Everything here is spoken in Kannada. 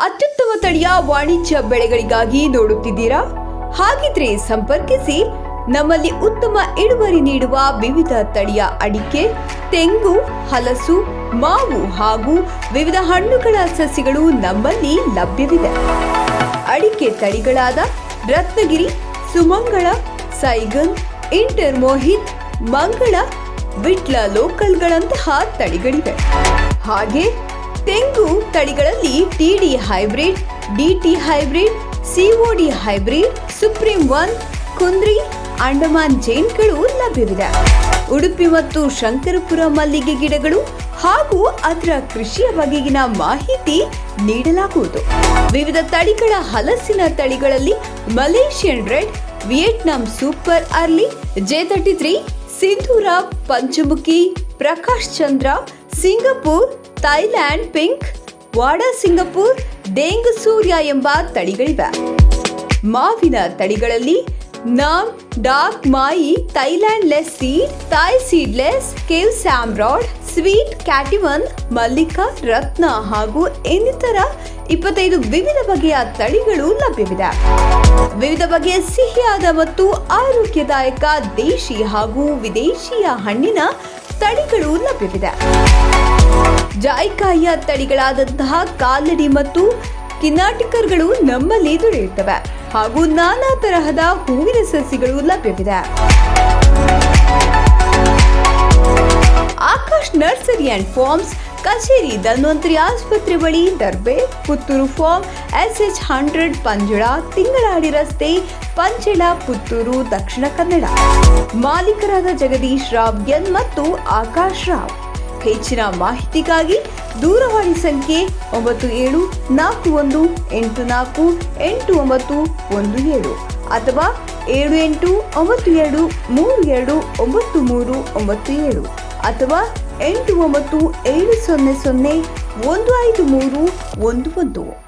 ಅತ್ಯುತ್ತಮ ತಳಿಯ ವಾಣಿಜ್ಯ ಬೆಳೆಗಳಿಗಾಗಿ ನೋಡುತ್ತಿದ್ದೀರಾ? ಹಾಗಿದ್ರೆ ಸಂಪರ್ಕಿಸಿ. ನಮ್ಮಲ್ಲಿ ಉತ್ತಮ ಇಳುವರಿ ನೀಡುವ ವಿವಿಧ ತಳಿಯ ಅಡಿಕೆ, ತೆಂಗು, ಹಲಸು, ಮಾವು ಹಾಗೂ ವಿವಿಧ ಹಣ್ಣುಗಳ ಸಸಿಗಳು ನಮ್ಮಲ್ಲಿ ಲಭ್ಯವಿದೆ. ಅಡಿಕೆ ತಳಿಗಳಾದ ರತ್ನಗಿರಿ, ಸುಮಂಗಳ, ಸೈಗನ್, ಇಂಟರ್ ಮೋಹಿತ್, ಮಂಗಳ, ವಿಟ್ಲ ಲೋಕಲ್ಗಳಂತಹ ತಳಿಗಳಿವೆ. ಹಾಗೆ ತೆಂಗು ತಳಿಗಳಲ್ಲಿ TD hybrid, DT hybrid, COD hybrid, supreme 1, Kundri, Andaman ಜೇನ್ಗಳು ಲಭ್ಯವಿದೆ. ಉಡುಪಿ ಮತ್ತು ಶಂಕರಪುರ ಮಲ್ಲಿಗೆ ಗಿಡಗಳು ಹಾಗೂ ಅದರ ಕೃಷಿಯ ಬಗೆಗಿನ ಮಾಹಿತಿ ನೀಡಲಾಗುವುದು. ವಿವಿಧ ತಳಿಗಳ ಹಲಸಿನ ತಳಿಗಳಲ್ಲಿ Malaysian red, Vietnam super early, J33, Sindhura, Panchamukhi, Prakash Chandra, Singapore, Thailand pink, ವಾಡಾ ಸಿಂಗಪೂರ್, ದೇಂಗ್ ಸೂರ್ಯ ಎಂಬ ತಳಿಗಳಿವೆ. ಮಾವಿನ ತಳಿಗಳಲ್ಲಿ Nam, Dok Mai, Thailand less seed, Thai seedless, ಕೇವ್ ಸ್ಯಾಮ್ರಾಡ್, ಸ್ವೀಟ್ ಕ್ಯಾಟಿವನ್, ಮಲ್ಲಿಕಾ, ರತ್ನ ಹಾಗೂ ಇನ್ನಿತರ 25 ವಿವಿಧ ಬಗೆಯ ತಳಿಗಳು ಲಭ್ಯವಿದೆ. ವಿವಿಧ ಬಗೆಯ ಸಿಹಿಯಾದ ಮತ್ತು ಆರೋಗ್ಯದಾಯಕ ದೇಶಿ ಹಾಗೂ ವಿದೇಶಿಯ ಹಣ್ಣಿನ ತಳಿಗಳು ಲಭ್ಯವಿದೆ. ಜಾಯಿಕಾಯಿಯ ತಳಿಗಳಾದಂತಹ ಕಾಲಡಿ ಮತ್ತು ಕಿನಾಟಿಕರ್ಗಳು ನಮ್ಮಲ್ಲಿ ದೊರೆಯುತ್ತವೆ ಹಾಗೂ ನಾನಾ ತರಹದ ಹೂವಿನ ಸಸಿಗಳು ಲಭ್ಯವಿದೆ. ಆಕಾಶ್ ನರ್ಸರಿ ಅಂಡ್ ಫಾರ್ಮ್ಸ್, ಕಚೇರಿ, ಧನ್ವಂತರಿ ಆಸ್ಪತ್ರೆ ಬಳಿ, ದರ್ಬೆ, ಪುತ್ತೂರು ಫಾರ್ಮ್, SH100, ಪಂಜಳ, ತಿಂಗಳಾಡಿ ರಸ್ತೆ, ಪಂಚಳ, ಪುತ್ತೂರು, ದಕ್ಷಿಣ ಕನ್ನಡ. ಮಾಲೀಕರಾದ ಜಗದೀಶ್ ರಾವ್ ಎನ್ ಮತ್ತು ಆಕಾಶ್ ರಾವ್. ಹೆಚ್ಚಿನ ಮಾಹಿತಿಗಾಗಿ ದೂರವಾಣಿ ಸಂಖ್ಯೆ 9741848917 ಅಥವಾ 7892329397 ಅಥವಾ 8970015311.